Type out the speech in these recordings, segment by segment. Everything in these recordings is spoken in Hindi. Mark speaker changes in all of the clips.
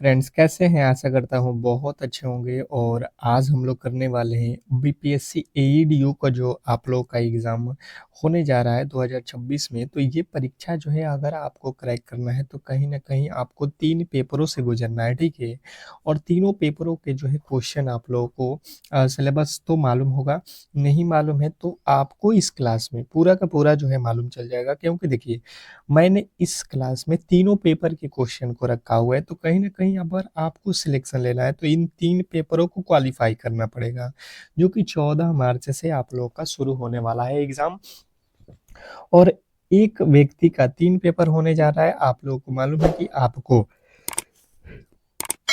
Speaker 1: फ्रेंड्स कैसे हैं? आशा करता हूँ बहुत अच्छे होंगे और आज हम लोग करने वाले हैं बीपीएससी एईडीयू का जो आप लोग का एग्ज़ाम होने जा रहा है 2026 में। तो ये परीक्षा जो है अगर आपको क्रैक करना है तो कहीं न कहीं आपको 3 पेपरों से गुज़रना है, ठीक है? और तीनों पेपरों के जो है क्वेश्चन आप लोगों को सिलेबस तो मालूम होगा, नहीं मालूम है तो आपको इस क्लास में पूरा का पूरा जो है मालूम चल जाएगा, क्योंकि देखिए मैंने इस क्लास में तीनों पेपर के क्वेश्चन को रखा हुआ है। तो कहीं न कहीं अगर आपको सिलेक्शन लेना है तो इन 3 पेपरों को क्वालीफाई करना पड़ेगा, जो कि 14 मार्च से आप लोगों का शुरू होने वाला है एग्ज़ाम। और एक व्यक्ति का 3 पेपर होने जा रहा है। आप लोगों को मालूम है कि आपको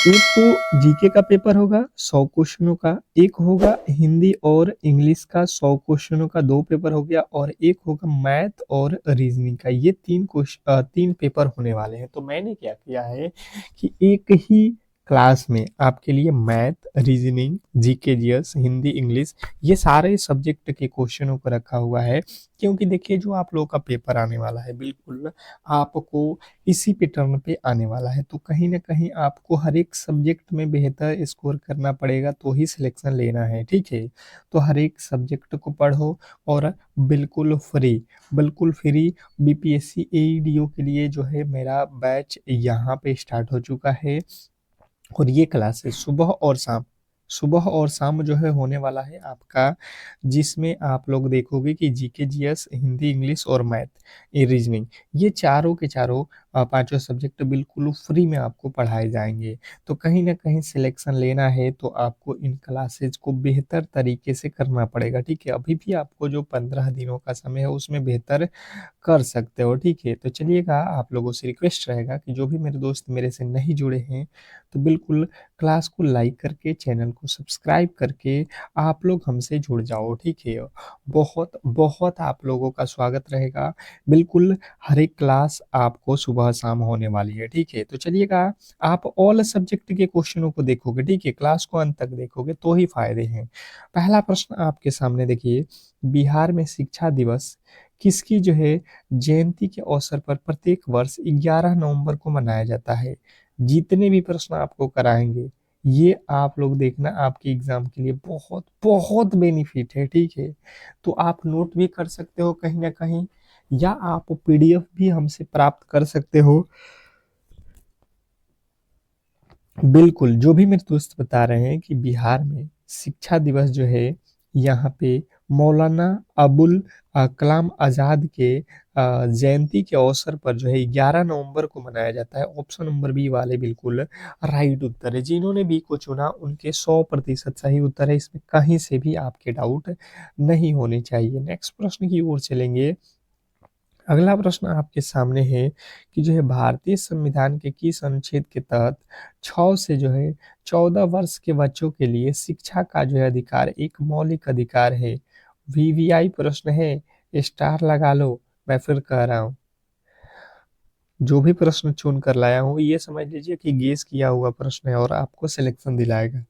Speaker 1: एक तो जीके का पेपर होगा 100 क्वेश्चनों का, एक होगा हिंदी और इंग्लिश का 100 क्वेश्चनों का 2 पेपर हो गया, और एक होगा मैथ और रीजनिंग का। ये 3 पेपर होने वाले हैं। तो मैंने क्या किया है कि एक ही क्लास में आपके लिए math, reasoning, GK, GS, Hindi, English ये सारे सब्जेक्ट के क्वेश्चनों को रखा हुआ है, क्योंकि देखिए जो आप लोगों का पेपर आने वाला है बिल्कुल आपको इसी पैटर्न पे आने वाला है। तो कहीं न कहीं आपको हर एक सब्जेक्ट में बेहतर स्कोर करना पड़ेगा तो ही सिलेक्शन लेना है, ठीक है? तो हर एक सब्जेक्ट को पढ़ो और बिल्कुल फ्री बीपीएससी एईडीओ के लिए जो है मेरा बैच यहाँ पे स्टार्ट हो चुका है। और ये क्लासेस सुबह और शाम जो है होने वाला है आपका, जिसमें आप लोग देखोगे कि जीके, जीएस, हिंदी, इंग्लिश और मैथ, ये रीजनिंग, ये चारों के चारों पांचों सब्जेक्ट बिल्कुल फ्री में आपको पढ़ाए जाएंगे। तो कहीं ना कहीं सिलेक्शन लेना है तो आपको इन क्लासेज को बेहतर तरीके से करना पड़ेगा, ठीक है? अभी भी आपको जो 15 दिनों का समय है उसमें बेहतर कर सकते हो, ठीक है? तो चलिएगा, आप लोगों से रिक्वेस्ट रहेगा कि जो भी मेरे दोस्त मेरे से नहीं जुड़े हैं तो बिल्कुल क्लास को लाइक करके, चैनल को सब्सक्राइब करके आप लोग हमसे जुड़ जाओ, ठीक है? बहुत बहुत आप लोगों का स्वागत रहेगा। बिल्कुल हर एक क्लास आपको सुबह शाम होने वाली है, ठीक है? तो चलिएगा, आप ऑल सब्जेक्ट के क्वेश्चनों को देखोगे, ठीक है? क्लास को अंत तक देखोगे तो ही फायदे हैं। पहला प्रश्न आपके सामने देखिए, बिहार में शिक्षा दिवस किसकी जो है जयंती के अवसर पर प्रत्येक वर्ष 11 नवंबर को मनाया जाता है? जितने भी प्रश्न आपको कराएंगे ये आप लोग देखना, आपके एग्जाम के लिए बहुत बहुत बेनिफिट है, ठीक है? तो आप नोट भी कर सकते हो कहीं ना कहीं, या आप पीडीएफ भी हमसे प्राप्त कर सकते हो। बिल्कुल, जो भी मेरे दोस्त बता रहे हैं कि बिहार में शिक्षा दिवस जो है यहाँ पे मौलाना अबुल कलाम आज़ाद के जयंती के अवसर पर जो है 11 नवंबर को मनाया जाता है। ऑप्शन नंबर बी वाले बिल्कुल राइट उत्तर है। जिन्होंने बी को चुना उनके 100% सही उत्तर है। इसमें कहीं से भी आपके डाउट नहीं होने चाहिए। नेक्स्ट प्रश्न की ओर चलेंगे। अगला प्रश्न आपके सामने है कि जो है भारतीय संविधान के किस अनुच्छेद के तहत 6 से जो है 14 वर्ष के बच्चों के लिए शिक्षा का जो है अधिकार एक मौलिक अधिकार है? वीवीआई प्रश्न है, स्टार लगा लो, मैं फिर कह रहा हूँ। जो भी प्रश्न चुन कर लाया हूँ ये समझ लीजिए कि गेस किया हुआ प्रश्न है और आपको सिलेक्शन दिलाएगा।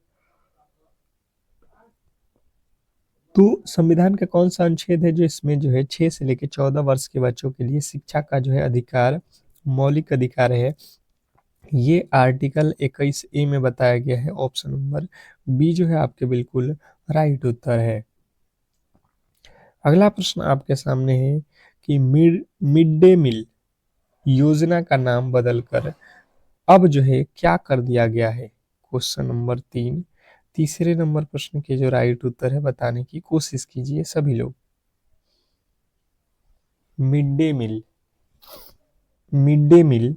Speaker 1: तो संविधान का कौन सा अनुच्छेद है जो इसमें जो है 6 से लेकर 14 वर्ष के बच्चों के लिए शिक्षा का जो है अधिकार मौलिक अधिकार है? ये आर्टिकल 21 ए में बताया गया है। ऑप्शन नंबर बी जो है आपके बिल्कुल राइट उत्तर है। अगला प्रश्न आपके सामने है कि मिड डे मील योजना का नाम बदलकर अब जो है क्या कर दिया गया है? Question number 3। तीसरे नंबर प्रश्न के जो राइट उत्तर है बताने की कोशिश कीजिए सभी लोग। Mid day meal mid day meal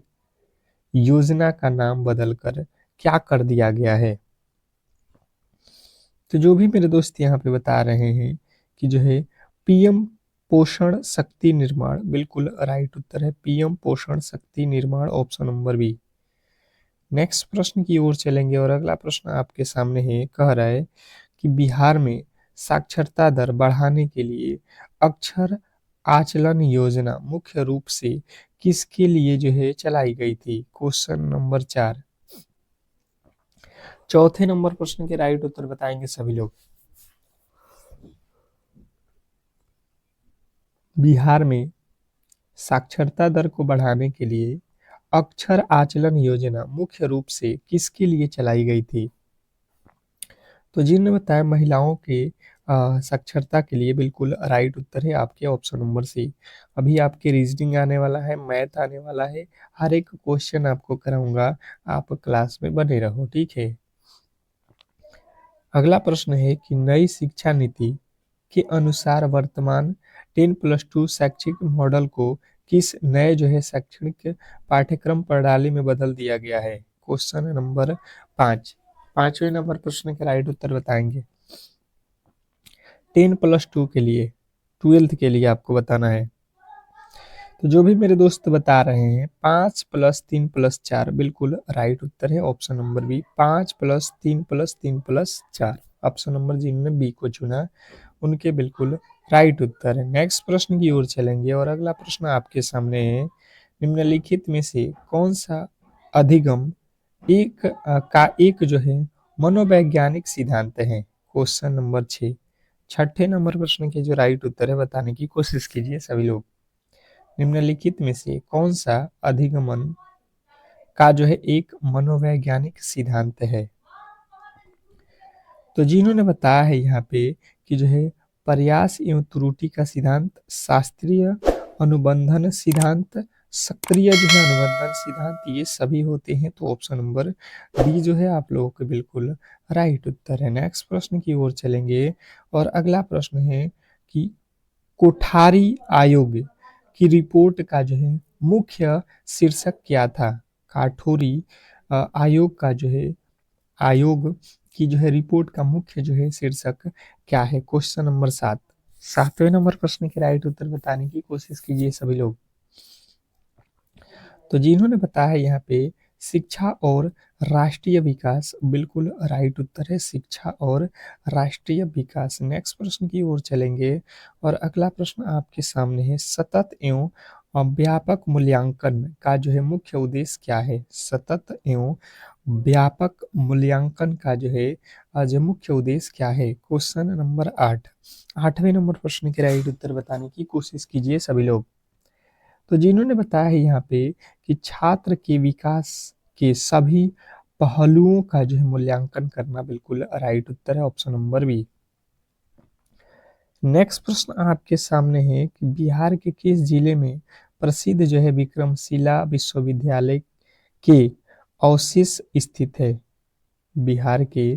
Speaker 1: योजना का नाम बदलकर क्या कर दिया गया है? तो जो भी मेरे दोस्त यहाँ पे बता रहे हैं कि जो है पीएम पोषण शक्ति निर्माण, बिल्कुल राइट उत्तर है पीएम पोषण शक्ति निर्माण, ऑप्शन नंबर बी। नेक्स्ट प्रश्न की ओर चलेंगे और अगला प्रश्न आपके सामने है, कह रहा है कि बिहार में साक्षरता दर बढ़ाने के लिए अक्षर आंचलन योजना मुख्य रूप से किसके लिए जो है चलाई गई थी? Question number 4। चौथे नंबर प्रश्न के राइट उत्तर बताएंगे सभी लोग। बिहार में साक्षरता दर को बढ़ाने के लिए अक्षर आचलन योजना मुख्य रूप से किसके लिए चलाई गई थी? तो जिन्होंने बताया महिलाओं के साक्षरता के लिए, बिल्कुल राइट उत्तर है आपके ऑप्शन नंबर सी। अभी आपके रीजनिंग आने वाला है, मैथ आने वाला है, हर एक क्वेश्चन आपको कराऊंगा, आप क्लास में बने रहो, ठीक है। अगला प्रश्न है कि नई शिक्षा नीति के अनुसार वर्तमान 10+2 शैक्षिक मॉडल को किस नए जो है शैक्षणिक पाठ्यक्रम प्रणाली में बदल दिया गया है? Question number 5। पांचवें नंबर प्रश्न के राइट उत्तर बताएंगे। 10+2 के लिए, 12th के लिए आपको बताना है। तो जो भी मेरे दोस्त बता रहे हैं 5+3+4 बिल्कुल राइट उत्तर है option number B. 5+3+3+4 option number जिन्होंने बी को चुना उनके बिल्कुल राइट उत्तर है। नेक्स्ट प्रश्न की ओर चलेंगे और अगला प्रश्न आपके सामने है, निम्नलिखित में से कौन सा अधिगम का एक जो है मनोवैज्ञानिक सिद्धांत है? Question number 6। छठे नंबर प्रश्न के जो राइट उत्तर है बताने की कोशिश कीजिए सभी लोग। निम्नलिखित में से कौन सा अधिगमन का जो है एक मनोवैज्ञानिक सिद्धांत है? तो जिन्होंने बताया है यहाँ पे कि जो है प्रयास एवं त्रुटि का सिद्धांत, शास्त्रीय अनुबंधन सिद्धांत, सक्रिय जो है अनुबंधन सिद्धांत, ये सभी होते हैं। तो ऑप्शन नंबर डी जो है आप लोगों के बिल्कुल राइट उत्तर है। नेक्स्ट प्रश्न की ओर चलेंगे और अगला प्रश्न है कि कोठारी आयोग की रिपोर्ट का जो है मुख्य शीर्षक क्या था? काठोरी आयोग का जो है आयोग की जो है रिपोर्ट का मुख्य जो है शीर्षक क्या है? Question number 7। सातवें नंबर प्रश्न के राइट उत्तर बताने की कोशिश कीजिए सभी लोग। तो जिन्होंने बताया है यहाँ पे शिक्षा और राष्ट्रीय विकास, बिल्कुल राइट उत्तर है शिक्षा और राष्ट्रीय विकास। नेक्स्ट प्रश्न की ओर चलेंगे और अगला प्रश्न आपके सामने है, सतत एवं व्यापक मूल्यांकन का जो है मुख्य उद्देश्य क्या है? सतत एवं व्यापक मूल्यांकन का जो है जो मुख्य उद्देश्य क्या है? Question number 8। आठवें नंबर प्रश्न के राइट उत्तर बताने की कोशिश कीजिए सभी लोग। तो जिन्होंने बताया है यहाँ पे कि छात्र के विकास के सभी पहलुओं का जो है मूल्यांकन करना, बिल्कुल राइट उत्तर है ऑप्शन नंबर बी। नेक्स्ट प्रश्न आपके सामने है कि बिहार के किस जिले में प्रसिद्ध जो है विक्रमशिला विश्वविद्यालय के अवशेष स्थित है? बिहार के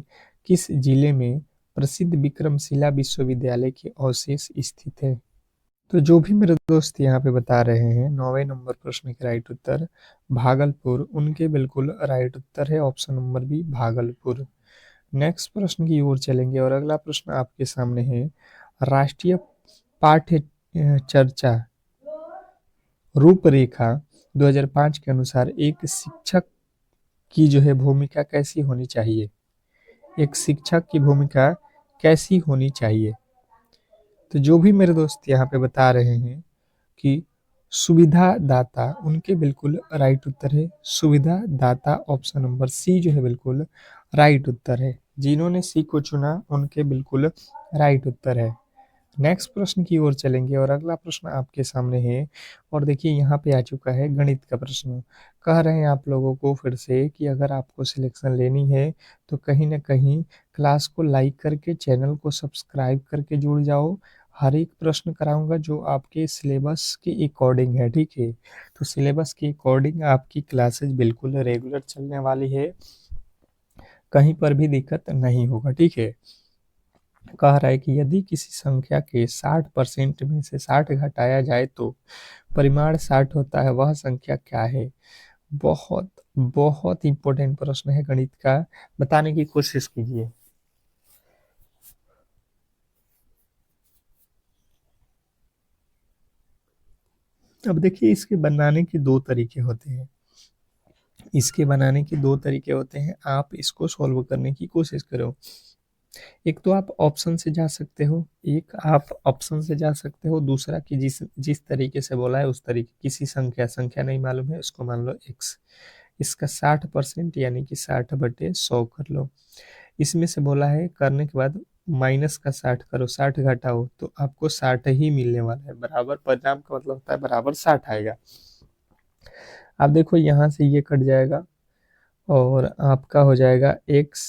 Speaker 1: किस जिले में प्रसिद्ध विक्रमशिला विश्वविद्यालय के अवशेष स्थित है? तो जो भी मेरे दोस्त यहाँ पे बता रहे हैं 9वें नंबर प्रश्न के राइट उत्तर भागलपुर, उनके बिल्कुल राइट उत्तर है option number B Bhagalpur. Next प्रश्न की ओर चलेंगे और अगला प्रश्न आपके सामने है, राष्ट्रीय पाठ्य चर्चा रूपरेखा 2005 के अनुसार एक शिक्षक की जो है भूमिका कैसी होनी चाहिए? एक शिक्षक की भूमिका कैसी होनी चाहिए? तो जो भी मेरे दोस्त यहाँ पे बता रहे हैं कि सुविधा दाता, उनके बिल्कुल राइट उत्तर है सुविधा दाता, ऑप्शन नंबर सी जो है बिल्कुल राइट उत्तर है। जिन्होंने सी को चुना उनके बिल्कुल राइट उत्तर है। नेक्स्ट प्रश्न की ओर चलेंगे और अगला प्रश्न आपके सामने है और देखिए यहाँ पे आ चुका है गणित का प्रश्न। कह रहे हैं आप लोगों को फिर से कि अगर आपको सिलेक्शन लेनी है तो कहीं ना कहीं क्लास को लाइक करके चैनल को सब्सक्राइब करके जुड़ जाओ। हर एक प्रश्न कराऊंगा जो आपके सिलेबस के अकॉर्डिंग है, ठीक है। तो सिलेबस के अकॉर्डिंग आपकी क्लासेज बिल्कुल रेगुलर चलने वाली है, कहीं पर भी दिक्कत नहीं होगा, ठीक है। कह रहा है कि यदि किसी संख्या के 60% में से 60 घटाया जाए तो परिमाण 60 होता है, वह संख्या क्या है? बहुत बहुत इंपॉर्टेंट प्रश्न है गणित का, बताने की कोशिश कीजिए। अब देखिए इसके बनाने के दो तरीके होते हैं, आप इसको सॉल्व करने की कोशिश करो। एक तो आप ऑप्शन से जा सकते हो, दूसरा कि जिस जिस तरीके से बोला है उस तरीके, किसी संख्या नहीं मालूम है उसको मान लो x, इसका 60% यानी कि 60/100 कर लो। इसमें से बोला है करने के बाद माइनस का 60 करो, 60 घटाओ तो आपको 60 ही मिलने वाला है, बराबर परिणाम का मतलब होता है बराबर 60 आएगा। आप देखो यहाँ से ये कट जाएगा और आपका हो जाएगा x,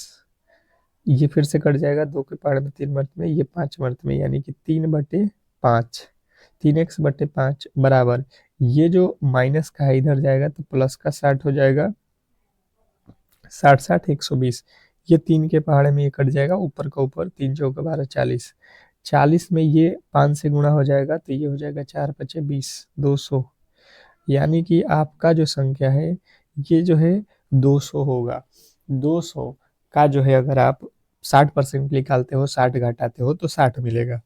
Speaker 1: ये फिर से कट जाएगा 2 के पहाड़ में 3 मर्त में, ये 5 मर्त में, यानी कि 3/5, 3x/5 बराबर, ये जो माइनस का है इधर जाएगा तो प्लस का 60 हो जाएगा, 60 60 120, ये 3 के पहाड़े में ये कट जाएगा, ऊपर का ऊपर, 3 चौका 12 40, 40 में ये 5 से गुणा हो जाएगा तो ये हो जाएगा 4 पचे 20, 200, यानी कि आपका जो संख्या है ये जो है 200 होगा। 200 का जो है अगर आप 60% निकालते हो, 60 घटाते हो तो 60 मिलेगा।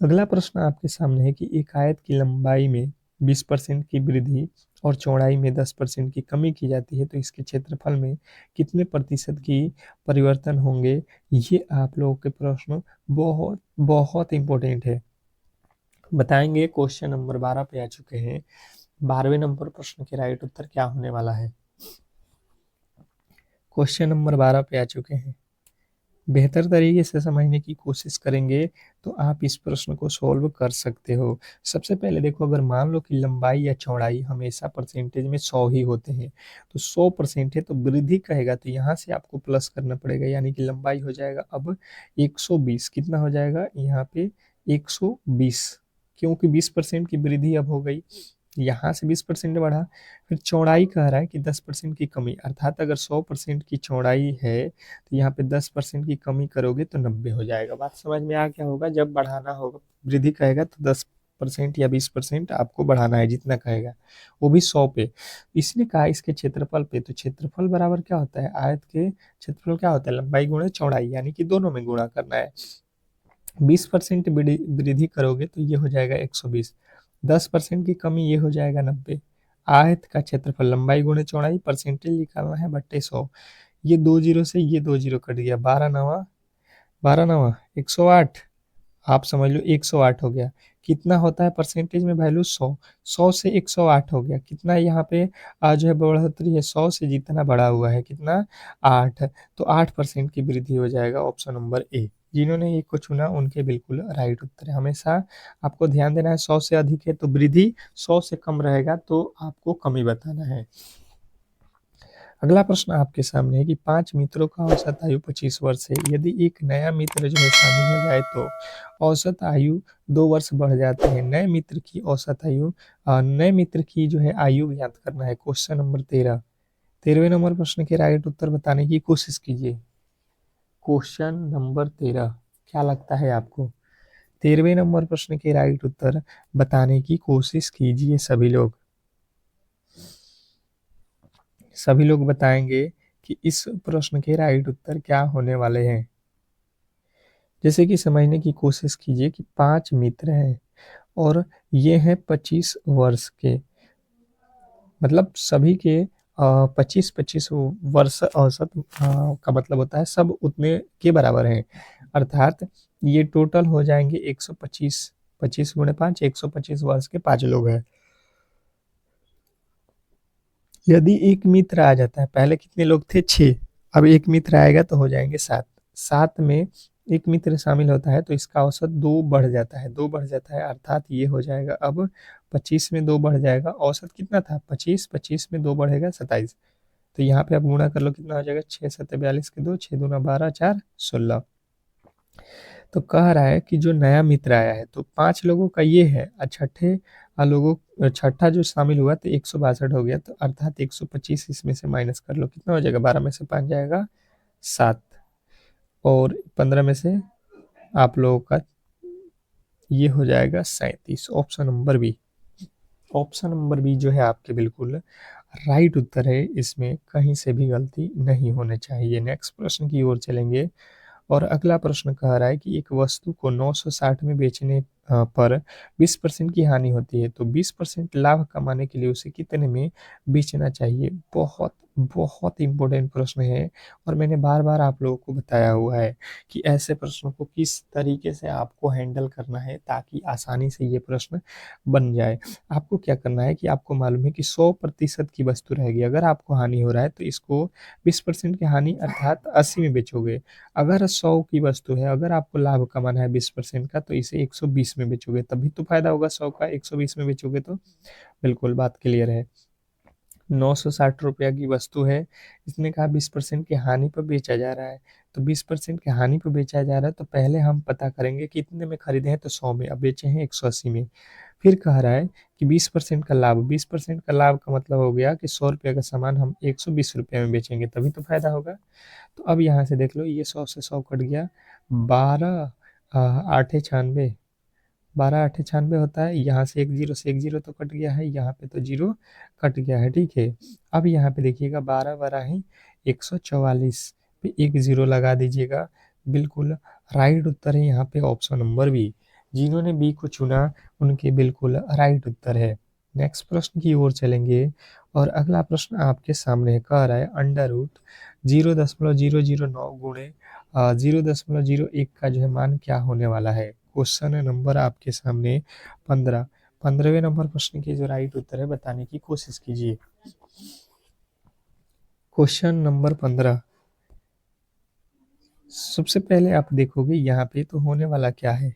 Speaker 1: अगला प्रश्न आपके सामने है कि एक आयत की लंबाई में 20% की वृद्धि और चौड़ाई में 10% की कमी की जाती है तो इसके क्षेत्रफल में कितने प्रतिशत की परिवर्तन होंगे। ये आप लोगों के प्रश्न बहुत बहुत इंपॉर्टेंट है, बताएंगे। क्वेश्चन नंबर 12 पे आ चुके हैं। 12वें नंबर प्रश्न के राइट उत्तर क्या होने वाला है। क्वेश्चन नंबर 12 पे आ चुके हैं। बेहतर तरीके से समझने की कोशिश करेंगे तो आप इस प्रश्न को सॉल्व कर सकते हो। सबसे पहले देखो, अगर मान लो कि लंबाई या चौड़ाई हमेशा परसेंटेज में 100 ही होते हैं तो 100% है तो वृद्धि कहेगा तो यहाँ से आपको प्लस करना पड़ेगा, यानी कि लंबाई हो जाएगा अब 120, कितना हो जाएगा यहाँ पे 120, क्योंकि 20% की वृद्धि अब हो गई, यहाँ से 20% बढ़ा। फिर चौड़ाई कह रहा है कि 10% की कमी, अर्थात अगर 100% की चौड़ाई है तो यहाँ पे 10% की कमी करोगे तो 90 हो जाएगा। बात समझ में आ, क्या होगा जब बढ़ाना होगा, वृद्धि कहेगा तो 10% या 20% आपको बढ़ाना है, जितना कहेगा वो भी 100 पे। इसने कहा इसके क्षेत्रफल पे, तो क्षेत्रफल बराबर क्या होता है, आयत के क्षेत्रफल क्या होता है, लंबाई गुणा चौड़ाई, यानी कि दोनों में गुणा करना है। 20% वृद्धि करोगे तो ये हो जाएगा 120, 10% की कमी ये हो जाएगा 90। आयत का क्षेत्रफल लंबाई गुणे चौड़ाई, परसेंटेज निकालना है बट्टे 100, ये 2 जीरो से ये 2 जीरो कट गया, 12 नवा 108, आप समझ लो 108 हो गया। कितना होता है परसेंटेज में वैल्यू 100, 100 से 108 हो गया, कितना यहाँ पे जो है बढ़ोतरी है, 100 से जितना बढ़ा हुआ है कितना 8, तो 8% की वृद्धि हो जाएगा, ऑप्शन नंबर ए। जिन्होंने ये को चुना उनके बिल्कुल राइट उत्तर है। हमेशा आपको ध्यान देना है 100 से अधिक है तो वृद्धि, 100 से कम रहेगा तो आपको कमी बताना है। अगला प्रश्न आपके सामने है कि 5 मित्रों का औसत आयु 25 वर्ष है, यदि एक नया मित्र जो है शामिल हो जाए तो औसत आयु 2 वर्ष बढ़ जाती है। नए मित्र की औसत आयु, नए मित्र की जो है आयु ज्ञात करना है। क्वेश्चन नंबर 13, 13वें नंबर प्रश्न के राइट उत्तर बताने की कोशिश कीजिए। क्वेश्चन नंबर 13, क्या लगता है आपको, 13वें नंबर प्रश्न के राइट उत्तर बताने की कोशिश कीजिए सभी लोग। सभी लोग बताएंगे कि इस प्रश्न के राइट उत्तर क्या होने वाले हैं। जैसे कि समझने की कोशिश कीजिए कि 5 मित्र हैं और ये हैं 25 वर्ष के, मतलब सभी के 25-25 वर्ष औसत का मतलब होता है सब उतने के बराबर हैं, अर्थात ये टोटल हो जाएंगे 125, 25 गुणे 5, 125 वर्ष के 5 लोग हैं। यदि एक मित्र आ जाता है, पहले कितने लोग थे 6, अब एक मित्र आएगा तो हो जाएंगे 7, 7 में एक मित्र शामिल होता है तो इसका औसत 2 बढ़ जाता है, 2 बढ़ जाता है, अर्थात ये हो जाएगा अब 25 में 2 बढ़ जाएगा, औसत कितना था 25, 25 में 2 बढ़ेगा 27, तो यहाँ पे आप गुणा कर लो कितना हो जाएगा 6 7 42 के 2, 6 दूना 12, 4 16। तो कह रहा है कि जो नया मित्र आया है तो 5 लोगों का ये है, और छठे लोगों, छठा जो शामिल हुआ तो 162 हो गया, तो अर्थात 125 इसमें से माइनस कर लो कितना हो जाएगा, 12 में से 5 जाएगा 7 और 15 में से आप लोगों का ये हो जाएगा 37, option number B. Option number B जो है आपके बिल्कुल राइट उत्तर है, इसमें कहीं से भी गलती नहीं होनी चाहिए। नेक्स्ट प्रश्न की ओर चलेंगे और अगला प्रश्न कह रहा है कि एक वस्तु को 960 में बेचने पर 20% की हानि होती है तो 20% लाभ कमाने के लिए उसे कितने में बेचना चाहिए। बहुत बहुत इंपॉर्टेंट प्रश्न है और मैंने बार बार आप लोगों को बताया हुआ है कि ऐसे प्रश्नों को किस तरीके से आपको हैंडल करना है ताकि आसानी से ये प्रश्न बन जाए। आपको क्या करना है कि आपको मालूम है कि 100% की वस्तु रहेगी, अगर आपको हानि हो रहा है तो इसको 20% की हानि अर्थात 80 में बेचोगे। अगर 100 की वस्तु है, अगर आपको लाभ कमाना है 20% का तो इसे 120 120 में बेचोगे तभी तो फायदा होगा, 100 का 120 में बेचोगे तो बिल्कुल बात क्लियर है। 960 रुपया की वस्तु है, इसने कहा 20% की हानि पर बेचा जा रहा है, तो 20% की हानि पर बेचा जा रहा है तो पहले हम पता करेंगे कि कितने में खरीदे हैं, तो 100 में, अब बेचे हैं 180 में। फिर कह रहा है कि 20% का लाभ, 20% का लाभ का मतलब हो गया कि 100 रुपये का सामान हम 120 रुपये में बेचेंगे तभी तो फायदा होगा। तो अब यहाँ से देख लो, ये 100 से 100 कट गया, 12 आठे 96, 12 आठे 96 होता है, यहाँ से एक जीरो से एक जीरो तो कट गया है, यहाँ पे तो जीरो कट गया है, ठीक है। अब यहाँ पे देखिएगा 12 12 ही 144 पे एक जीरो लगा दीजिएगा, बिल्कुल राइट उत्तर है यहाँ पे ऑप्शन नंबर बी। जिन्होंने बी को चुना उनके बिल्कुल राइट उत्तर है। नेक्स्ट प्रश्न की ओर चलेंगे और अगला प्रश्न आपके सामने कह रहा है अंडर रूट 0.009 गुणे 0.01 का जो है मान क्या होने वाला है। क्वेश्चन नंबर आपके सामने 15। 15वें नंबर प्रश्न के जो राइट उत्तर है बताने की कोशिश कीजिए। क्वेश्चन नंबर 15, सबसे पहले आप देखोगे यहाँ पे तो होने वाला क्या है,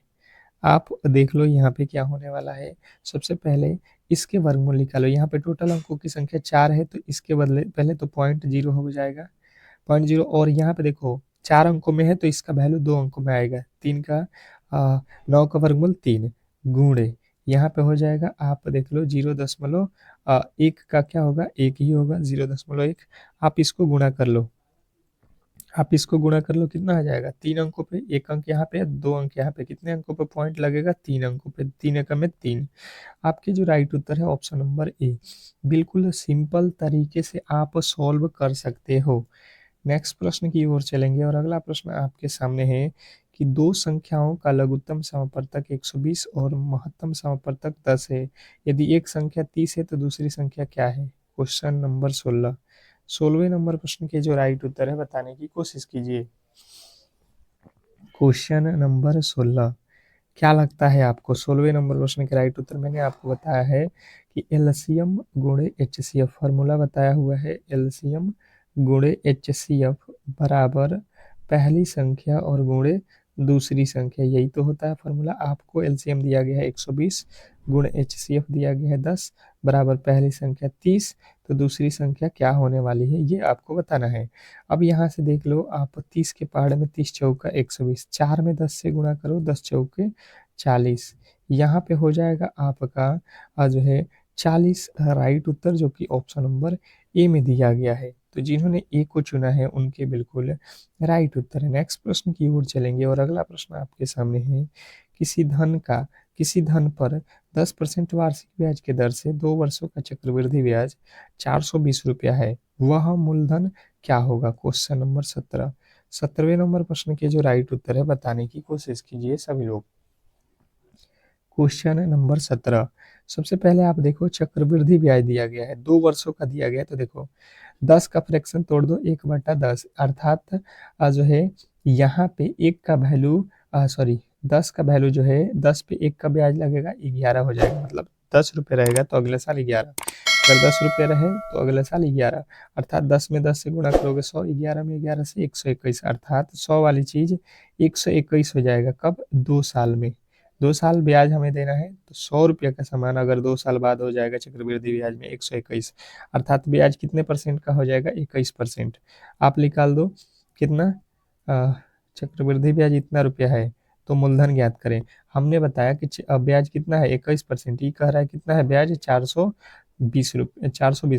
Speaker 1: आप देख लो यहाँ पे क्या होने वाला है। सबसे पहले इसके वर्गमूल निकालो, यहाँ पे टोटल अंकों की संख्या 4 है तो इसके बदले पहले तो 0.0 हो जाएगा, 0.0, और यहाँ पे देखो 4 अंकों में है तो इसका वैल्यू 2 अंकों में आएगा, 3 का 9 का वर्गमूल 3 गुणे यहाँ पे हो जाएगा, आप देख लो 0.1 का क्या होगा, एक ही होगा 0.1, आप इसको गुणा कर लो, आप इसको गुणा कर लो, कितना आ जाएगा, 3 अंकों पे, एक अंक यहाँ पे 2 अंक यहाँ पे, कितने अंकों पे पॉइंट लगेगा, 3 अंकों पे, 3 एकम में 3। आपके जो राइट उत्तर है ऑप्शन नंबर ए। बिल्कुल सिंपल तरीके से आप सॉल्व कर सकते हो। नेक्स्ट प्रश्न की ओर चलेंगे और अगला प्रश्न आपके सामने है कि दो संख्याओं का लघुत्तम समापवर्तक 120 और महत्तम समापवर्तक 10 है, यदि एक संख्या 30 है तो दूसरी संख्या क्या है। Question number 16। 16वें नंबर प्रश्न के जो राइट उत्तर है बताने की कोशिश कीजिए। क्वेश्चन नंबर 16, क्या लगता है आपको 16वें नंबर प्रश्न के राइट उत्तर मैंने आपको बताया है कि एलसीएम गुणे एचसीएफ, फार्मूला बताया हुआ है एलसीएम गुणे एचसीएफ बराबर पहली संख्या और गुणे दूसरी संख्या, यही तो होता है फार्मूला। आपको एलसीएम दिया गया है 120 गुणे एचसीएफ दिया गया है 10 बराबर पहली संख्या 30, तो दूसरी संख्या क्या होने वाली है ये आपको बताना है। अब यहाँ से देख लो आप, 30 के पहाड़ में 30 चौका 120, 4 में 10 से गुणा करो, 10 चौके 40, यहाँ पे हो जाएगा आपका जो है 40 राइट उत्तर, जो कि ऑप्शन नंबर ए में दिया गया है। तो जिन्होंने ए को चुना है उनके बिल्कुल राइट उत्तर है। नेक्स्ट प्रश्न की ओर चलेंगे और अगला प्रश्न आपके सामने है, किसी धन पर 10% वार्षिक ब्याज के दर से 2 वर्षों का चक्रवृद्धि ब्याज 420 रुपया है, वह मूलधन क्या होगा। Question number 17। 17वें नंबर प्रश्न के जो राइट उत्तर है बताने की कोशिश कीजिए सभी लोग। क्वेश्चन नंबर 17, सबसे पहले आप देखो चक्रवृद्धि ब्याज दिया गया है, 2 वर्षों का दिया गया है, तो देखो 10 का फ्रैक्शन तोड़ दो 1/10, अर्थात जो है यहाँ पे एक का वैल्यू सॉरी 10 का वैल्यू जो है 10 पे 1 का ब्याज लगेगा 11 हो जाएगा, मतलब 10 रुपये रहेगा तो अगले साल 11, अगर 10 रुपये रहे तो अगले साल 11, अर्थात 10 में 10 से गुणा करोगे 100, 11 में 11 से 121, अर्थात 100 वाली चीज़ 121 हो जाएगा, कब, 2 साल में। 2 साल ब्याज हमें देना है तो 100 रुपये का सामान अगर 2 साल बाद हो जाएगा चक्रवृद्धि ब्याज में 121, अर्थात ब्याज कितने परसेंट का हो जाएगा, 21%। आप निकाल दो कितना, चक्रवृद्धि ब्याज इतना रुपया है तो मूलधन ज्ञात करें। हमने बताया कि ब्याज कितना है 21%, ये कह रहा है कितना है ब्याज 420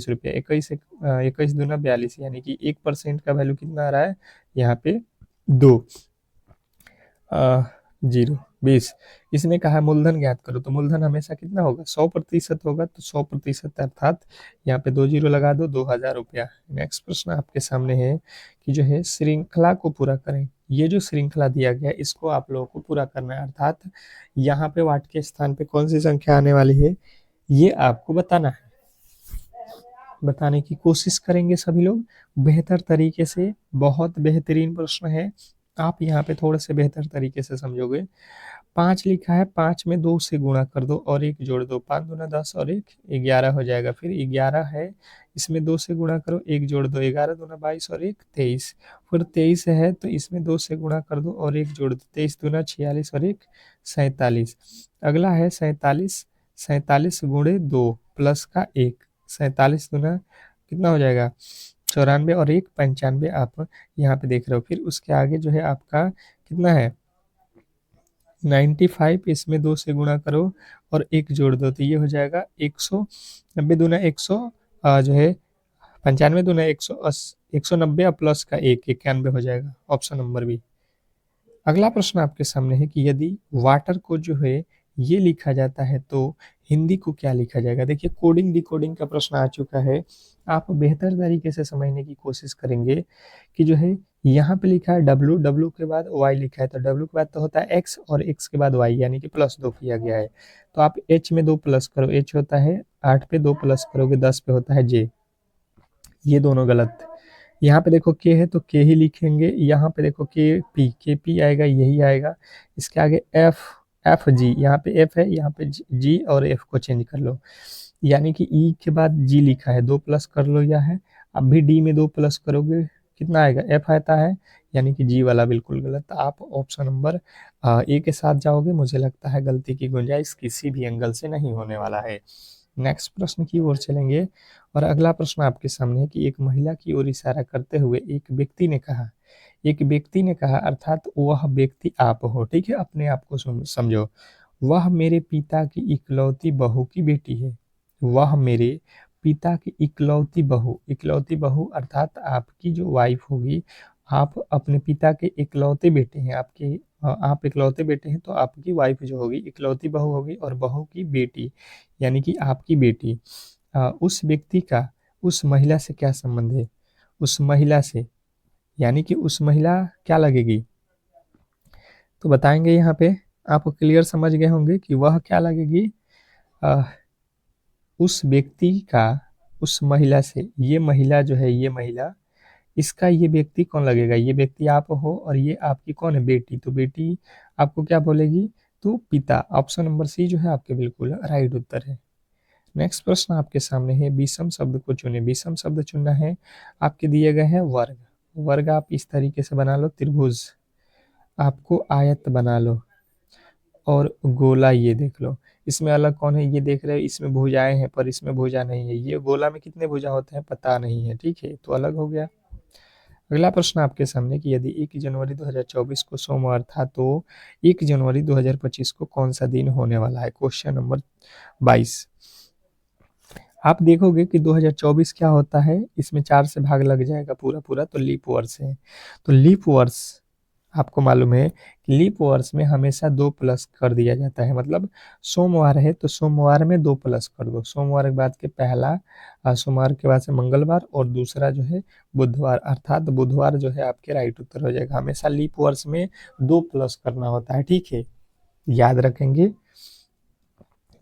Speaker 1: रुपये, 21 दूना 42, यानी कि 1% का वैल्यू कितना आ रहा है यहाँ पे 2 0 20। इसने कहा मूलधन ज्ञात करो, तो मूलधन हमेशा कितना होगा 100% होगा, तो 100% अर्थात यहाँ पे 2 जीरो लगा दो, 2000 रुपया। नेक्स्ट प्रश्न आपके सामने है कि जो है श्रृंखला को पूरा करें, ये जो श्रृंखला दिया गया इसको आप लोगों को पूरा करना है, अर्थात यहाँ पे वाट के स्थान पे कौन सी संख्या आने वाली है ये आपको बताना है, बताने की कोशिश करेंगे सभी लोग बेहतर तरीके से। बहुत बेहतरीन प्रश्न है, आप यहाँ पे थोड़े से बेहतर तरीके से समझोगे। 5 लिखा है, 5 में 2 से गुणा कर दो और 1 जोड़ दो, 5 दूना 10 और 1 11 हो जाएगा। फिर 11 है, इसमें 2 से गुणा करो, 1 जोड़ दो, 11 दूना 22 और 1 23। फिर 23 है तो इसमें 2 से गुणा कर दो और 1 जोड़ दो, 23 दूना 46 और 1 47। अगला है 47, 47 गुणे 2 प्लस का 1, 47 दूना कितना हो जाएगा 94 और 1 95 आप यहाँ पे देख रहे हो। फिर उसके आगे जो है आपका कितना है 95, इसमें 2 से गुणा करो और 1 जोड़ दो तो ये हो जाएगा 190 दूना 100 जो है 95 दूना 190 और प्लस का 1 91 हो जाएगा, ऑप्शन नंबर बी। अगला प्रश्न आपके सामने है कि यदि वाटर को जो है ये लिखा जाता है तो हिंदी को क्या लिखा जाएगा। देखिए कोडिंग डिकोडिंग का प्रश्न आ चुका है, आप बेहतर तरीके से समझने की कोशिश करेंगे कि जो है यहाँ पे लिखा है डब्लू, डब्लू के बाद वाई लिखा है तो डब्लू के बाद तो होता है एक्स और एक्स के बाद वाई यानी कि +2 किया गया है। तो आप एच में 2 प्लस करो, एच होता है 8 पे 2 प्लस करोगे 10 पे होता है जे, ये दोनों गलत। यहाँ पे देखो के है तो के ही लिखेंगे, यहाँ पे देखो के पी आएगा, यही आएगा। इसके आगे एफ, एफ जी, यहाँ पे एफ है, यहाँ पे जी और एफ को चेंज कर लो, यानी कि ई के बाद जी लिखा है, 2 प्लस कर लो यह है। अब भी डी में 2 प्लस करोगे कितना आएगा, एफ आता है, यानी कि जी वाला बिल्कुल गलत। आप ऑप्शन नंबर ए के साथ जाओगे, मुझे लगता है गलती की गुंजाइश किसी भी एंगल से नहीं होने वाला है। नेक्स्ट प्रश्न की ओर चलेंगे और अगला प्रश्न आपके सामने है कि एक महिला की ओर इशारा करते हुए एक व्यक्ति ने कहा, एक व्यक्ति ने कहा अर्थात वह व्यक्ति आप हो, ठीक है, अपने आप को समझो। वह मेरे पिता की इकलौती बहू की बेटी है, वह मेरे पिता की इकलौती बहू अर्थात आपकी जो वाइफ होगी, आप अपने पिता के इकलौते बेटे हैं, आपके आप इकलौते बेटे हैं तो आपकी वाइफ जो होगी इकलौती बहू होगी और बहू की बेटी यानी कि आपकी बेटी। उस व्यक्ति का उस महिला से क्या संबंध है, उस महिला से यानी कि उस महिला क्या लगेगी, तो बताएंगे यहाँ पे। आप क्लियर समझ गए होंगे कि वह क्या लगेगी, आ, उस व्यक्ति का उस महिला से, ये महिला जो है ये महिला, इसका ये व्यक्ति कौन लगेगा, ये व्यक्ति आप हो और ये आपकी कौन है बेटी, तो बेटी आपको क्या बोलेगी, तो पिता। ऑप्शन नंबर सी जो है आपके बिल्कुल राइट उत्तर है। नेक्स्ट प्रश्न आपके सामने है, विषम शब्द को चुने। विषम शब्द चुनना है, आपके दिए गए हैं वर्ग, वर्ग आप इस तरीके से बना लो, त्रिभुज आपको आयत बना लो और गोला ये देख लो। इसमें अलग कौन है ये देख रहे हो, इसमें भुजाएं हैं पर इसमें भुजा नहीं है, ये गोला में कितने भुजा होते हैं पता नहीं है, ठीक है, तो अलग हो गया। अगला प्रश्न आपके सामने कि यदि 1 जनवरी 2024 को सोमवार था तो 1 जनवरी 2025 को कौन सा दिन होने वाला है, क्वेश्चन नंबर 22। आप देखोगे कि 2024 क्या होता है, इसमें 4 से भाग लग जाएगा पूरा पूरा, तो लीप वर्ष है। तो लीप वर्ष आपको मालूम है कि लीप वर्ष में हमेशा 2 प्लस कर दिया जाता है, मतलब सोमवार है तो सोमवार में 2 प्लस कर दो, सोमवार के बाद के पहला सोमवार के बाद से मंगलवार और दूसरा जो है बुधवार, अर्थात बुधवार जो है आपके राइट उत्तर हो जाएगा। हमेशा लीप वर्ष में 2 प्लस करना होता है, ठीक है, याद रखेंगे।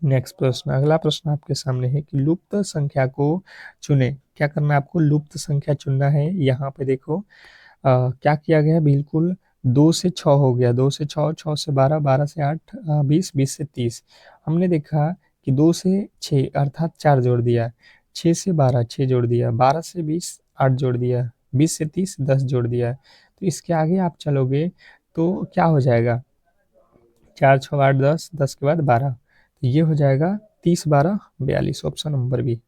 Speaker 1: नेक्स्ट प्रश्न, अगला प्रश्न आपके सामने है कि लुप्त संख्या को चुने। क्या करना है आपको, लुप्त संख्या चुनना है। यहाँ पे देखो क्या किया गया है, बिल्कुल 2 से 6 हो गया, 2 से 6, 6 से 12, 12 से 8, 20, 20 से 30। हमने देखा कि 2 से 6 अर्थात 4 जोड़ दिया, 6 से 12 6 जोड़ दिया, 12 से 20 8 जोड़ दिया, 20 से 30 10 जोड़ दिया। तो इसके आगे आप चलोगे तो क्या हो जाएगा, 4 6 8 10, 10 के बाद 12, तो ये हो जाएगा 30 12 42, ऑप्शन नंबर बी।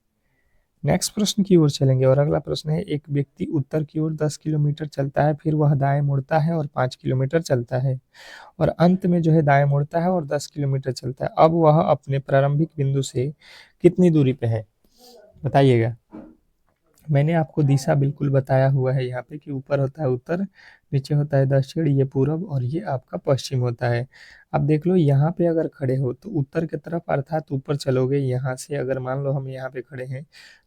Speaker 1: नेक्स्ट प्रश्न की ओर चलेंगे और अगला प्रश्न है, एक व्यक्ति उत्तर की ओर 10 किलोमीटर चलता है, फिर वह दाएं मुड़ता है और 5 किलोमीटर चलता है और अंत में जो है दाएं मुड़ता है और 10 किलोमीटर चलता है। अब वह अपने प्रारंभिक बिंदु से कितनी दूरी पे है, बताइएगा। मैंने आपको दिशा बिल्कुल बताया हुआ है यहाँ पे कि ऊपर होता है उत्तर, नीचे होता है दक्षिण, ये पूरब और ये आपका पश्चिम होता है। अब देख लो यहाँ पे अगर खड़े हो तो उत्तर की तरफ अर्थात ऊपर चलोगे, यहाँ से अगर मान लो हम यहाँ पे खड़े हैं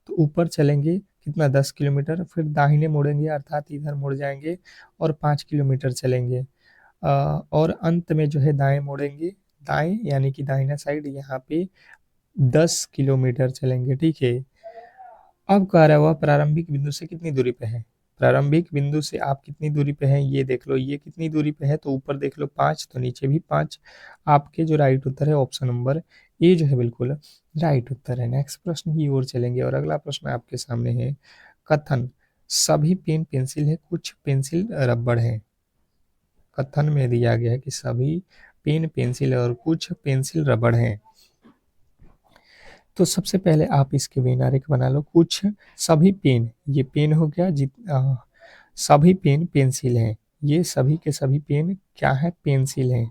Speaker 1: तो ऊपर चलेंगे कितना 10 किलोमीटर, फिर दाहिने मुड़ेंगे अर्थात इधर मुड़ जाएंगे और 5 किलोमीटर चलेंगे और अंत में जो है दाएं मुड़ेंगे, दाएं यानी कि दाहिना साइड, यहाँ पे 10 किलोमीटर चलेंगे, ठीक है। अब कह रहा है वह प्रारंभिक बिंदु से कितनी दूरी पे है, प्रारंभिक बिंदु से आप कितनी दूरी पे हैं ये देख लो, ये कितनी दूरी पे है तो ऊपर देख लो 5, तो नीचे भी 5। आपके जो राइट उत्तर है ऑप्शन नंबर ए जो है बिल्कुल राइट उत्तर है। नेक्स्ट प्रश्न की ओर चलेंगे और अगला प्रश्न आपके सामने है, कथन सभी पेन पेंसिल है, कुछ पेंसिल रबड़ है। कथन में दिया गया है कि सभी पेन पेंसिल और कुछ पेंसिल रबड़ हैं। तो सबसे पहले आप इसके विनारिक बना लो, कुछ सभी पेन, ये पेन हो गया, सभी पेन पेंसिल हैं, ये सभी के सभी पेन क्या है, पेंसिल हैं,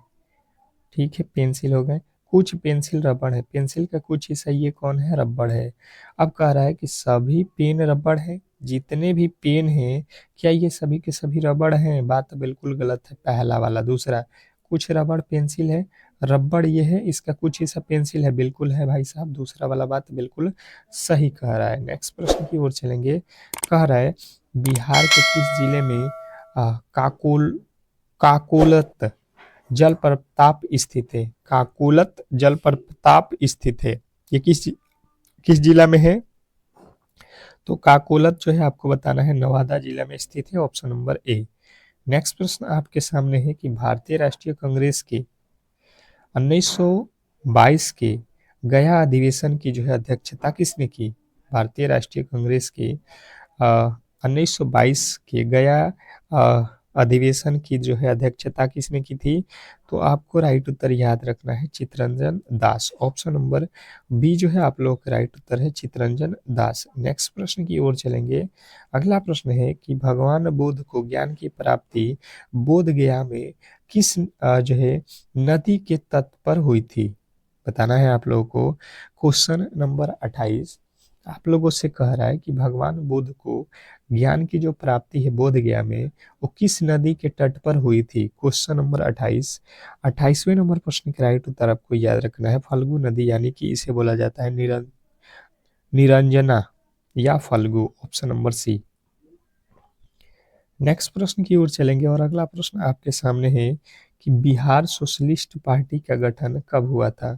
Speaker 1: ठीक है, पेंसिल हो गए। कुछ पेंसिल रबड़ है, पेंसिल का कुछ हिस्सा ये कौन है, रबड़ है। अब कह रहा है कि सभी पेन रबड़ है, जितने भी पेन हैं क्या ये सभी के सभी रबड़ हैं, बात बिल्कुल गलत है, पहला वाला। दूसरा, कुछ रबड़ पेंसिल है, रबड़ ये है, इसका कुछ हिस्सा पेंसिल है, बिल्कुल है भाई साहब, दूसरा वाला बात बिल्कुल सही कह रहा है। नेक्स्ट प्रश्न की ओर चलेंगे। कह रहा है बिहार के किस जिले में काकोलत जलप्रपात स्थित है, काकोलत जलप्रपात स्थित है, ये किस जिला में है, तो काकोलत जो है आपको बताना है नवादा जिला में स्थित है, ऑप्शन नंबर ए। नेक्स्ट प्रश्न आपके सामने है कि भारतीय राष्ट्रीय कांग्रेस की 1922 के गया अधिवेशन की जो है अध्यक्षता किसने की, भारतीय राष्ट्रीय कांग्रेस की 1922 के गया अधिवेशन की जो है अध्यक्षता किसने की थी, तो आपको राइट उत्तर याद रखना है Chittaranjan Das, option number B जो है आप लोग का राइट उत्तर है चित्तरंजन दास। नेक्स्ट प्रश्न की ओर चलेंगे। अगला प्रश्न है कि भगवान बुद्ध को ज्ञान की प्राप्ति बोध गया में किस जो है नदी के तट पर हुई थी, बताना है आप लोगों को। क्वेश्चन नंबर 28 आप लोगों से कह रहा है कि भगवान बुद्ध को ज्ञान की जो प्राप्ति है बोध गया में वो किस नदी के तट पर हुई थी, क्वेश्चन नंबर 28। 28वें नंबर प्रश्न का राइट उत्तर आपको याद रखना है फल्गु नदी, यानी कि इसे बोला जाता है निरंजना या Phalgu, option number C. Next प्रश्न की ओर चलेंगे और अगला प्रश्न आपके सामने है कि बिहार सोशलिस्ट पार्टी का गठन कब हुआ था,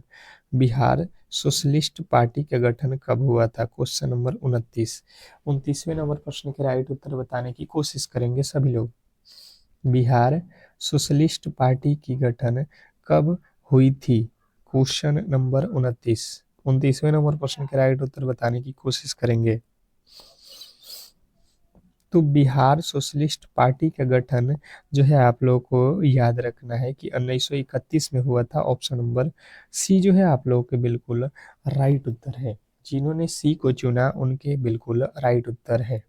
Speaker 1: बिहार सोशलिस्ट पार्टी का गठन कब हुआ था, क्वेश्चन नंबर 29। 29वें नंबर प्रश्न के राइट उत्तर बताने की कोशिश करेंगे सभी लोग। बिहार सोशलिस्ट पार्टी की गठन कब हुई थी, क्वेश्चन नंबर 29। 29वें नंबर प्रश्न के राइट उत्तर बताने की कोशिश करेंगे। तो बिहार सोशलिस्ट पार्टी का गठन जो है आप लोगों को याद रखना है कि 1931 में हुआ था, ऑप्शन नंबर सी जो है आप लोगों के बिल्कुल राइट उत्तर है, जिन्होंने सी को चुना उनके बिल्कुल राइट उत्तर है।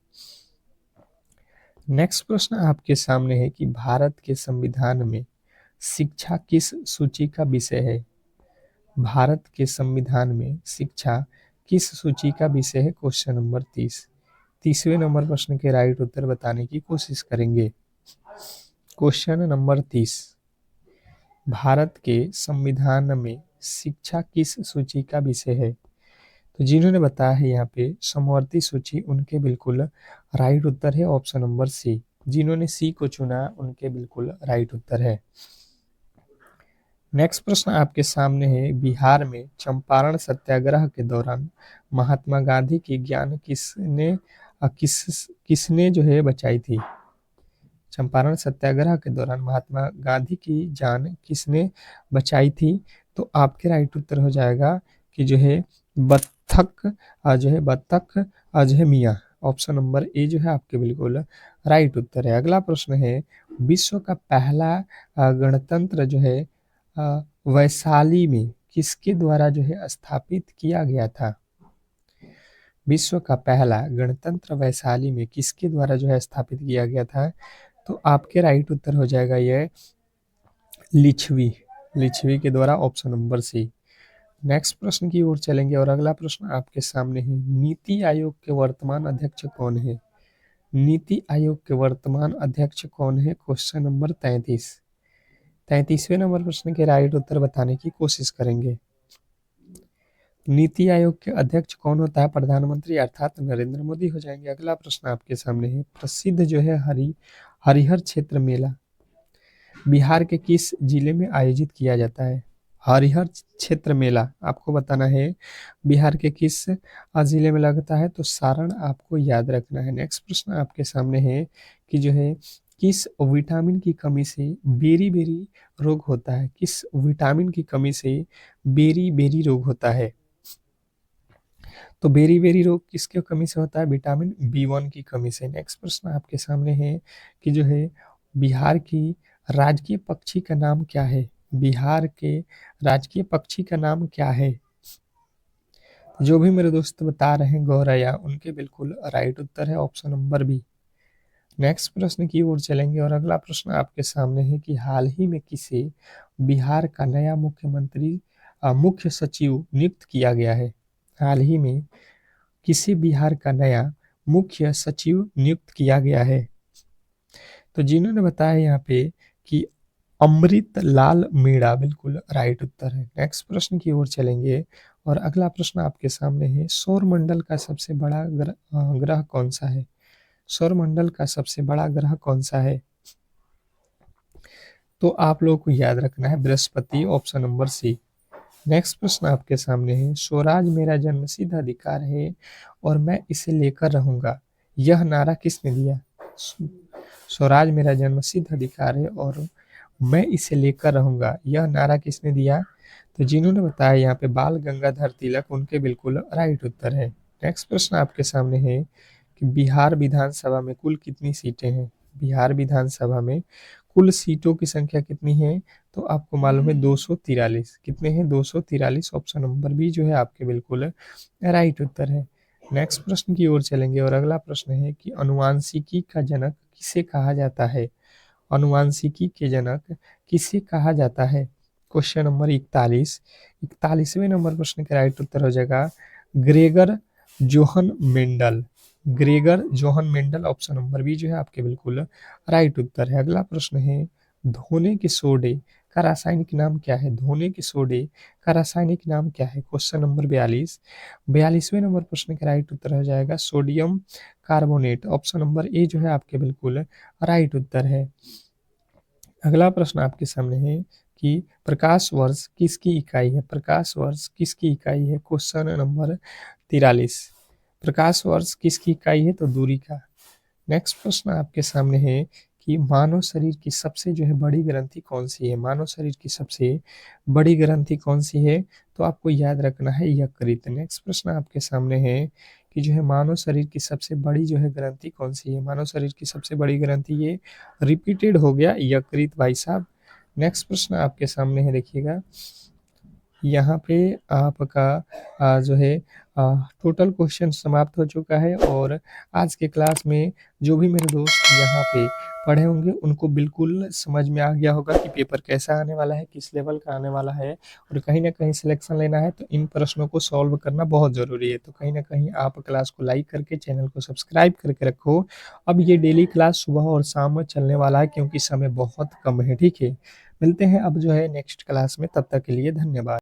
Speaker 1: नेक्स्ट प्रश्न आपके सामने है कि भारत के संविधान में शिक्षा किस सूची का विषय है, भारत के संविधान में शिक्षा किस सूची का विषय है, क्वेश्चन नंबर 30। 30वें नंबर प्रश्न के राइट उत्तर बताने की कोशिश करेंगे। क्वेश्चन नंबर 30 भारत के संविधान में शिक्षा किस सूची का विषय है, तो जिन्होंने बताया है यहाँ पे समवर्ती सूची उनके बिल्कुल राइट उत्तर है, ऑप्शन नंबर सी, जिन्होंने सी को चुना उनके बिल्कुल राइट उत्तर है। नेक्स्ट प्रश्न आपके सामने है बिहार में चंपारण सत्याग्रह के दौरान महात्मा गांधी की ज्ञान किसने जो है बचाई थी, चंपारण सत्याग्रह के दौरान महात्मा गांधी की जान किसने बचाई थी, तो आपके राइट उत्तर हो जाएगा कि जो है बत्तख जो है मियाँ, ऑप्शन नंबर ए जो है आपके बिल्कुल राइट उत्तर है। अगला प्रश्न है विश्व का पहला गणतंत्र जो है वैशाली में किसके द्वारा जो है स्थापित किया गया था, विश्व का पहला गणतंत्र वैशाली में किसके द्वारा जो है स्थापित किया गया था, तो आपके राइट उत्तर हो जाएगा यह लिच्छवी के द्वारा, ऑप्शन नंबर सी। नेक्स्ट प्रश्न की ओर चलेंगे और अगला प्रश्न आपके सामने है नीति आयोग के वर्तमान अध्यक्ष कौन है, नीति आयोग के वर्तमान अध्यक्ष कौन है, क्वेश्चन नंबर 33। 33वें नंबर प्रश्न के राइट उत्तर बताने की कोशिश करेंगे। नीति आयोग के अध्यक्ष कौन होता है, प्रधानमंत्री अर्थात नरेंद्र मोदी हो जाएंगे। अगला प्रश्न आपके सामने है प्रसिद्ध जो है हरिहर क्षेत्र मेला बिहार के किस जिले में आयोजित किया जाता है, हरिहर क्षेत्र मेला आपको बताना है बिहार के किस जिले में लगता है, तो सारण आपको याद रखना है। नेक्स्ट प्रश्न आपके सामने है कि जो है किस विटामिन की कमी से बेरी बेरी रोग होता है, किस विटामिन की कमी से बेरी बेरी रोग होता है। तो बेरी बेरी रोग किसके कमी से होता है, विटामिन बी1 की कमी से। नेक्स्ट प्रश्न आपके सामने है कि जो है बिहार की राजकीय पक्षी का नाम क्या है, बिहार के राजकीय पक्षी का नाम क्या है। जो भी मेरे दोस्त बता रहे हैं गौरैया, उनके बिल्कुल राइट उत्तर है ऑप्शन नंबर बी। नेक्स्ट प्रश्न की ओर चलेंगे और अगला प्रश्न आपके सामने है कि हाल ही में किसे बिहार का नया मुख्यमंत्री मुख्य सचिव नियुक्त किया गया है। हाल ही में किसे बिहार का नया मुख्य सचिव नियुक्त किया गया है। तो जिन्होंने बताया यहाँ पे कि अमृत लाल मीणा बिल्कुल राइट उत्तर है। नेक्स्ट प्रश्न की ओर चलेंगे और अगला प्रश्न आपके सामने है सौरमंडल का सबसे बड़ा ग्रह कौन सा है। सौरमंडल का सबसे बड़ा ग्रह कौन सा है। तो आप लोगों को याद रखना है Brihaspati, option number C. Next प्रश्न आपके सामने है स्वराज मेरा जन्मसिद्ध अधिकार है और मैं इसे लेकर रहूंगा, यह नारा किसने दिया। स्वराज मेरा जन्मसिद्ध अधिकार है और मैं इसे लेकर रहूंगा, यह नारा किसने दिया। तो जिन्होंने बताया यहाँ पे बाल गंगाधर तिलक, उनके बिल्कुल राइट उत्तर है। नेक्स्ट प्रश्न आपके सामने है कि बिहार विधानसभा में कुल कितनी सीटें हैं। बिहार विधानसभा में कुल सीटों की संख्या कितनी है, तो आपको मालूम है 243। कितने हैं, 243। ऑप्शन नंबर बी जो है आपके बिल्कुल राइट उत्तर है। नेक्स्ट प्रश्न की ओर चलेंगे और अगला प्रश्न है कि अनुवांशिकी का जनक किसे कहा जाता है। अनुवांशिकी के जनक किसे कहा जाता है। Question number 41। 41वें नंबर प्रश्न का राइट उत्तर हो जाएगा Gregor Johann Mendel. Gregor Johann Mendel, option number B जो है आपके बिल्कुल राइट उत्तर है। अगला प्रश्न है धोने के सोडे का रासायनिक नाम क्या है। धोने के सोडे का रासायनिक नाम क्या है। Question number 42। 42वें नंबर प्रश्न का राइट उत्तर हो जाएगा sodium carbonate, option number A जो है आपके बिल्कुल राइट उत्तर है। अगला प्रश्न आपके सामने है कि प्रकाश वर्ष किसकी इकाई है। प्रकाश वर्ष किसकी इकाई है। Question number 43। प्रकाश वर्ष किसकी इकाई है, तो दूरी का। नेक्स्ट प्रश्न आपके सामने है कि मानव शरीर की सबसे जो है बड़ी ग्रंथि कौन सी है। मानव शरीर की सबसे बड़ी ग्रंथि कौन सी है, तो आपको याद रखना है यकृत। नेक्स्ट प्रश्न आपके सामने है कि जो है मानव शरीर की सबसे बड़ी जो है ग्रंथि कौन सी है। मानव शरीर की सबसे बड़ी ग्रंथि, ये रिपीटेड हो गया यकृत भाई साहब। नेक्स्ट प्रश्न आपके सामने है, देखिएगा यहाँ पे आपका जो है टोटल क्वेश्चन समाप्त हो चुका है और आज के क्लास में जो भी मेरे दोस्त यहाँ पे पढ़े होंगे उनको बिल्कुल समझ में आ गया होगा कि पेपर कैसा आने वाला है, किस लेवल का आने वाला है और कहीं ना कहीं सिलेक्शन लेना है तो इन प्रश्नों को सॉल्व करना बहुत ज़रूरी है। तो कहीं ना कहीं आप क्लास को लाइक करके चैनल को सब्सक्राइब करके रखो। अब ये डेली क्लास सुबह और शाम में चलने वाला है क्योंकि समय बहुत कम है। ठीक है, मिलते हैं अब जो है नेक्स्ट क्लास में, तब तक के लिए धन्यवाद।